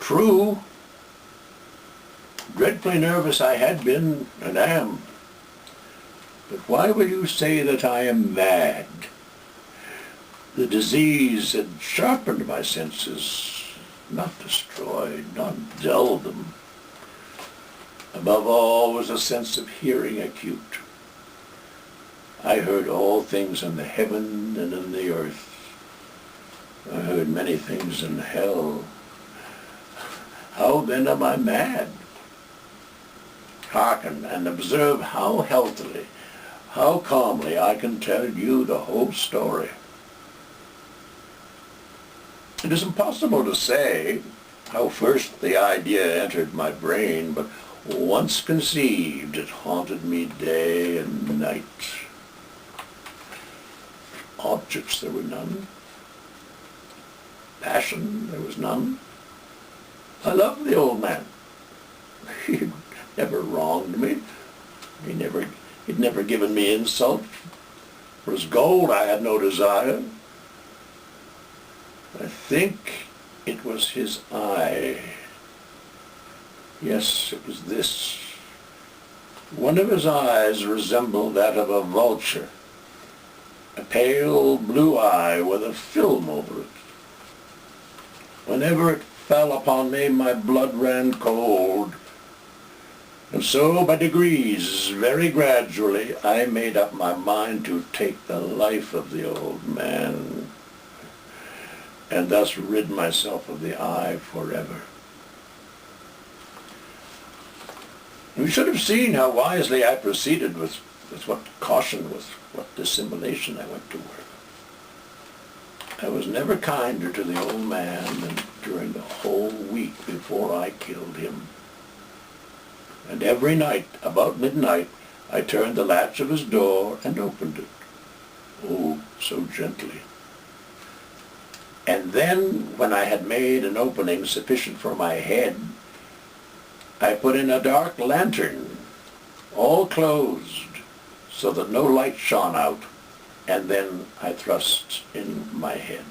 True, dreadfully nervous I had been and am. But why will you say that I am mad? The disease had sharpened my senses, not destroyed, not dulled them. Above all was a sense of hearing acute. I heard all things in the heaven and in the earth. I heard many things in hell. How then am I mad? Hearken and observe how healthily, how calmly I can tell you the whole story. It is impossible to say how first the idea entered my brain, but once conceived, it haunted me day and night. Objects there were none. Passion there was none. I loved the old man. He'd never wronged me. He'd never given me insult. For his gold I had no desire. I think it was his eye. Yes, it was this. One of his eyes resembled that of a vulture, a pale blue eye with a film over it. Whenever it fell upon me, my blood ran cold. And so, by degrees, very gradually, I made up my mind to take the life of the old man, and thus rid myself of the eye forever. You should have seen how wisely I proceeded, with what caution, with what dissimulation I went to work. I was never kinder to the old man than during the whole week before I killed him. And every night, about midnight, I turned the latch of his door and opened it. Oh, so gently. And then, when I had made an opening sufficient for my head, I put in a dark lantern, all closed, so that no light shone out, and then I thrust in my head.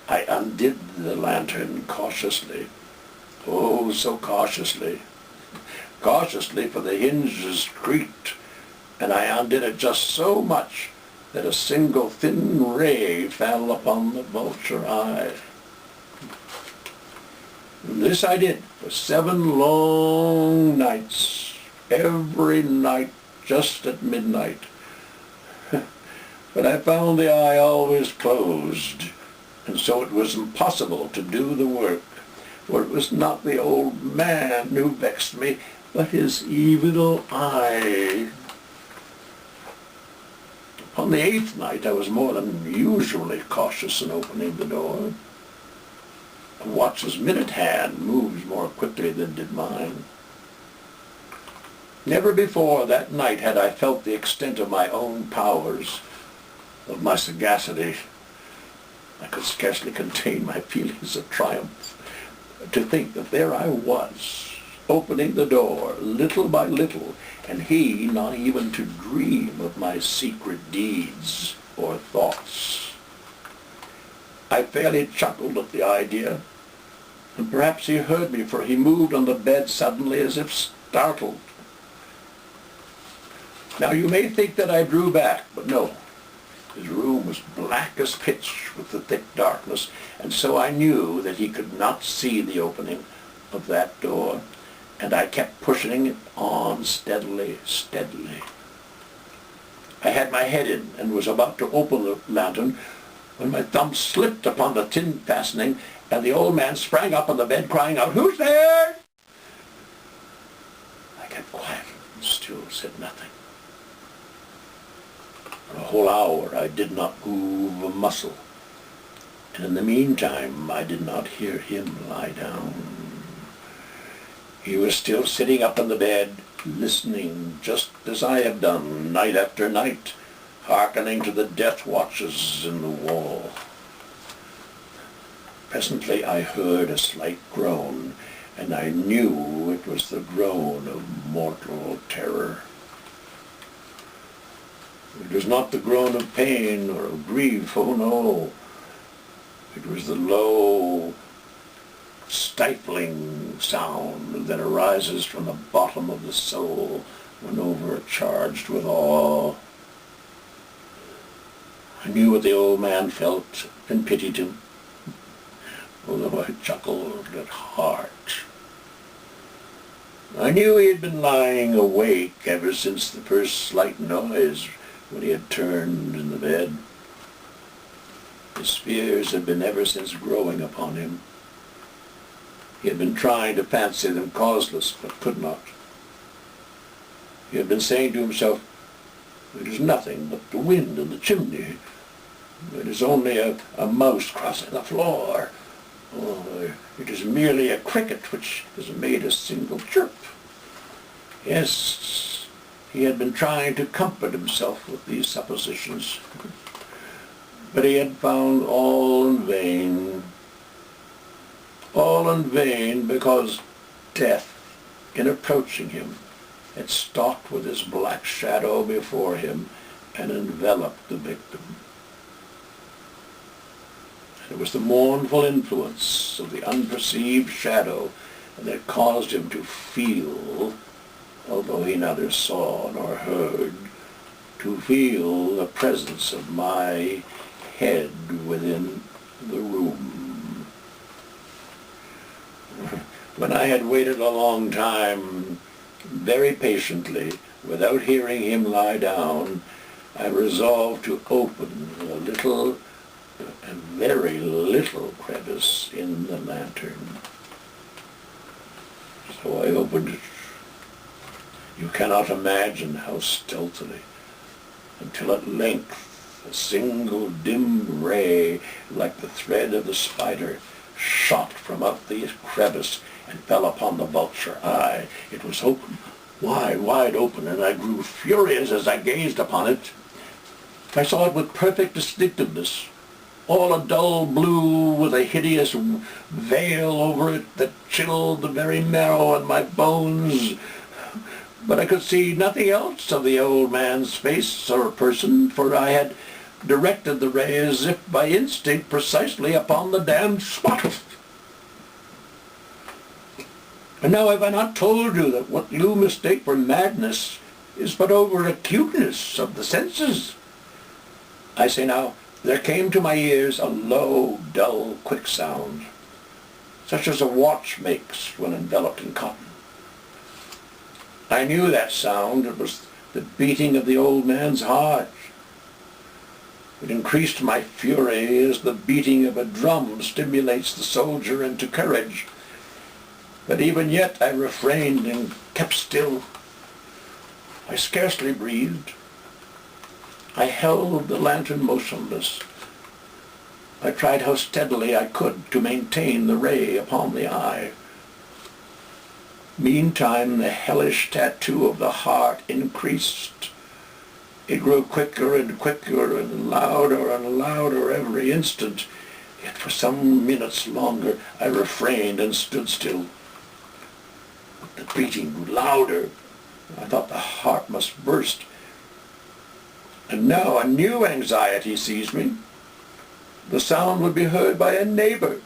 I undid the lantern cautiously, oh, so cautiously. Cautiously, for the hinges creaked, and I undid it just so much that a single thin ray fell upon the vulture eye. And this I did for 7 long nights, every night just at midnight. But I found the eye always closed, and so it was impossible to do the work, for it was not the old man who vexed me, but his evil eye. On the 8th night I was more than usually cautious in opening the door. A watch's minute hand moves more quickly than did mine. Never before that night had I felt the extent of my own powers, of my sagacity. I could scarcely contain my feelings of triumph to think that there I was, opening the door little by little, and he not even to dream of my secret deeds or thoughts. I fairly chuckled at the idea, and perhaps he heard me, for he moved on the bed suddenly as if startled. Now you may think that I drew back, but no. His room was black as pitch with the thick darkness, and so I knew that he could not see the opening of that door, and I kept pushing it on steadily, steadily. I had my head in and was about to open the lantern when my thumb slipped upon the tin fastening, and the old man sprang up on the bed crying out, "Who's there?" I kept quiet and still said nothing. For a whole hour I did not move a muscle, and in the meantime I did not hear him lie down. He was still sitting up in the bed, listening just as I have done night after night, hearkening to the death watches in the wall. Presently I heard a slight groan, and I knew it was the groan of mortal terror. It was not the groan of pain or of grief, oh no. It was the low, stifling sound that arises from the bottom of the soul when overcharged with awe. I knew what the old man felt and pitied him, although I chuckled at heart. I knew he had been lying awake ever since the first slight noise when he had turned in the bed. His fears had been ever since growing upon him. He had been trying to fancy them causeless, but could not. He had been saying to himself, "It is nothing but the wind in the chimney. It is only a mouse crossing the floor. Or it is merely a cricket which has made a single chirp." Yes, he had been trying to comfort himself with these suppositions, but he had found all in vain. All in vain, because death, in approaching him, had stalked with his black shadow before him and enveloped the victim. And it was the mournful influence of the unperceived shadow that caused him to feel, although he neither saw nor heard, to feel the presence of my head within the room. When I had waited a long time, very patiently, without hearing him lie down, I resolved to open a very little crevice in the lantern. So I opened it. You cannot imagine how stealthily, until at length a single dim ray, like the thread of the spider, shot from out the crevice and fell upon the vulture eye. It was open, wide open, and I grew furious as I gazed upon it. I saw it with perfect distinctiveness, all a dull blue with a hideous veil over it that chilled the very marrow in my bones. But I could see nothing else of the old man's face or person, for I had directed the ray as if by instinct precisely upon the damned spot. And now have I not told you that what you mistake for madness is but over-acuteness of the senses? I say now, there came to my ears a low, dull, quick sound, such as a watch makes when enveloped in cotton. I knew that sound. It was the beating of the old man's heart. It increased my fury as the beating of a drum stimulates the soldier into courage. But even yet I refrained and kept still. I scarcely breathed. I held the lantern motionless. I tried how steadily I could to maintain the ray upon the eye. Meantime, the hellish tattoo of the heart increased. It grew quicker and quicker and louder every instant. Yet for some minutes longer I refrained and stood still. But the beating grew louder. I thought the heart must burst. And now a new anxiety seized me. The sound would be heard by a neighbor.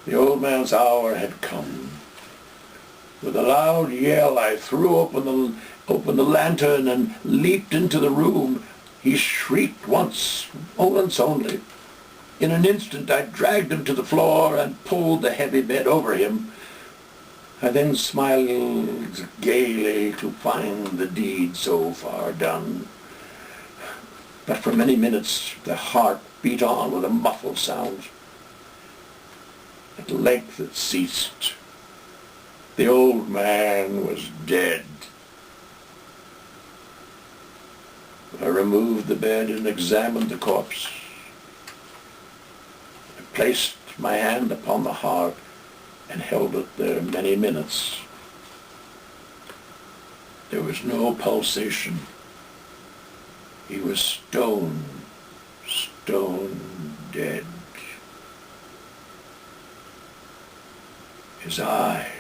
The old man's hour had come. With a loud yell, I threw open the lantern and leaped into the room. He shrieked once only. In an instant, I dragged him to the floor and pulled the heavy bed over him. I then smiled gaily to find the deed so far done. But for many minutes, the heart beat on with a muffled sound. At length it ceased. The old man was dead. I removed the bed and examined the corpse. I placed my hand upon the heart and held it there many minutes. There was no pulsation. He was stone dead. His eye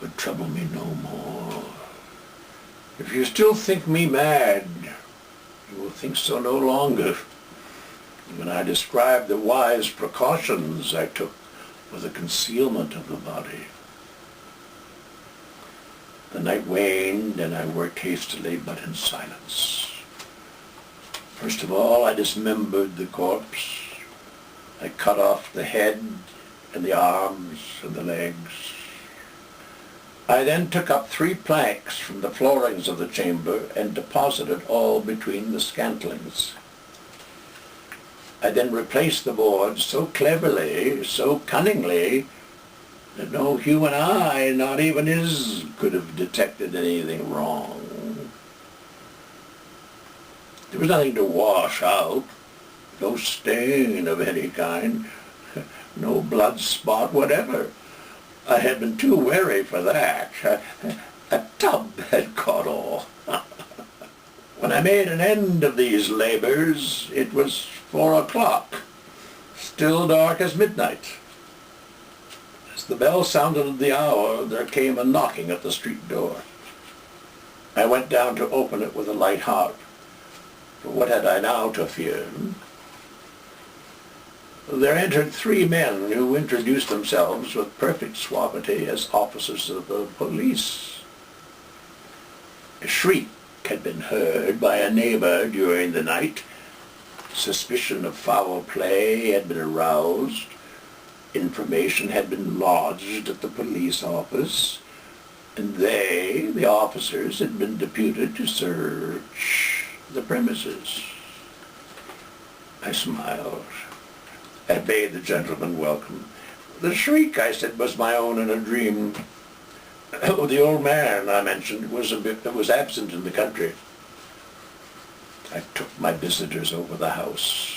would trouble me no more. If you still think me mad, you will think so no longer. when I described the wise precautions I took for the concealment of the body. The night waned, and I worked hastily but in silence. First of all, I dismembered the corpse. I cut off the head and the arms and the legs. I then took up 3 planks from the floorings of the chamber and deposited all between the scantlings. I then replaced the boards so cleverly, so cunningly, that no human eye, not even his, could have detected anything wrong. There was nothing to wash out, no stain of any kind, no blood spot whatever. I had been too wary for that. A tub had caught all. When I made an end of these labors, it was 4 o'clock, still dark as midnight. As the bell sounded the hour, there came a knocking at the street door. I went down to open it with a light heart, for what had I now to fear? There entered 3 men who introduced themselves with perfect suavity as officers of the police. A shriek had been heard by a neighbor during the night. Suspicion of foul play had been aroused. Information had been lodged at the police office, and they, the officers, had been deputed to search the premises. I smiled. I bade the gentleman welcome. The shriek, I said, was my own in a dream. Oh, the old man, I mentioned, was absent in the country. I took my visitors over the house.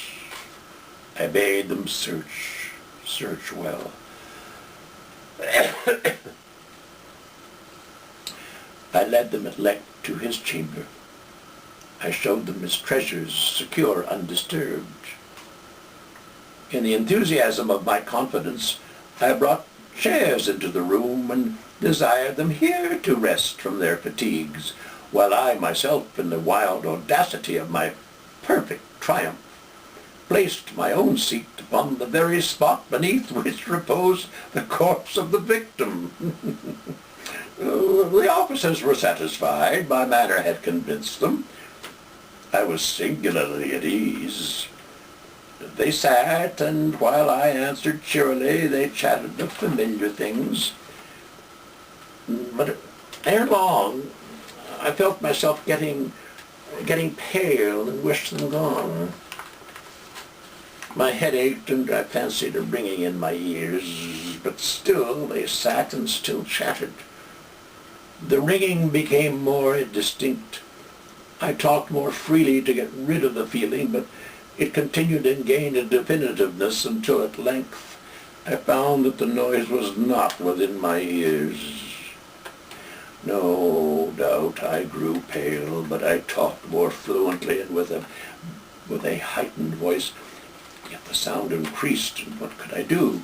I bade them search well. I led them at length to his chamber. I showed them his treasures, secure, undisturbed. In the enthusiasm of my confidence, I brought chairs into the room and desired them here to rest from their fatigues, while I myself, in the wild audacity of my perfect triumph, placed my own seat upon the very spot beneath which reposed the corpse of the victim. The officers were satisfied. My manner had convinced them. I was singularly at ease. They sat, and while I answered cheerily, they chatted of familiar things. But ere long, I felt myself getting pale and wished them gone. My head ached, and I fancied a ringing in my ears, but still they sat and still chatted. The ringing became more indistinct. I talked more freely to get rid of the feeling, but it continued and gained in definitiveness until at length I found that the noise was not within my ears. No doubt I grew pale, but I talked more fluently and with a heightened voice. Yet the sound increased, and what could I do?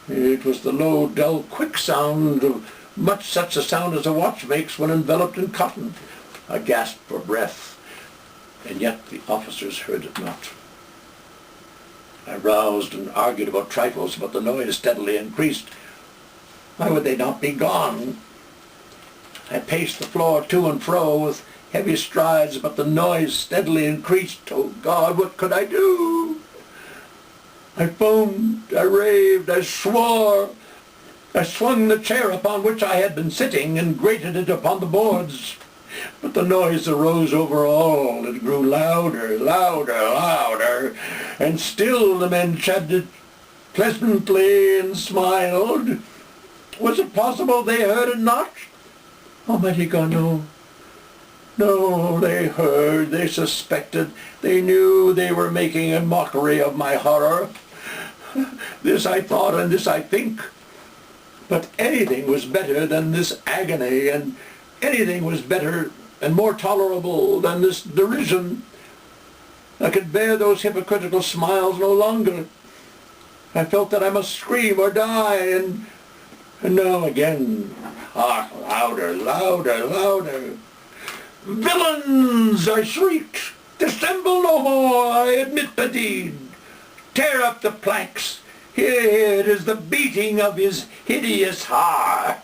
It was the low, dull, quick sound of much such a sound as a watch makes when enveloped in cotton. I gasped for breath, and yet the officers heard it not. I roused and argued about trifles, but the noise steadily increased. Why would they not be gone? I paced the floor to and fro with heavy strides, but the noise steadily increased. Oh God, what could I do? I foamed, I raved, I swore. I swung the chair upon which I had been sitting and grated it upon the boards. But the noise arose over all. It grew louder, louder, louder, and still the men chatted pleasantly and smiled. Was it possible they heard it not? Almighty God, no. No, they heard, they suspected, they knew they were making a mockery of my horror. This I thought, and this I think. But anything was better than this agony, and anything was better and more tolerable than this derision. I could bear those hypocritical smiles no longer. I felt that I must scream or die, and now again, louder, louder, louder. Villains! I shrieked. Dissemble no more! I admit the deed. Tear up the planks. Here it is the beating of his hideous heart.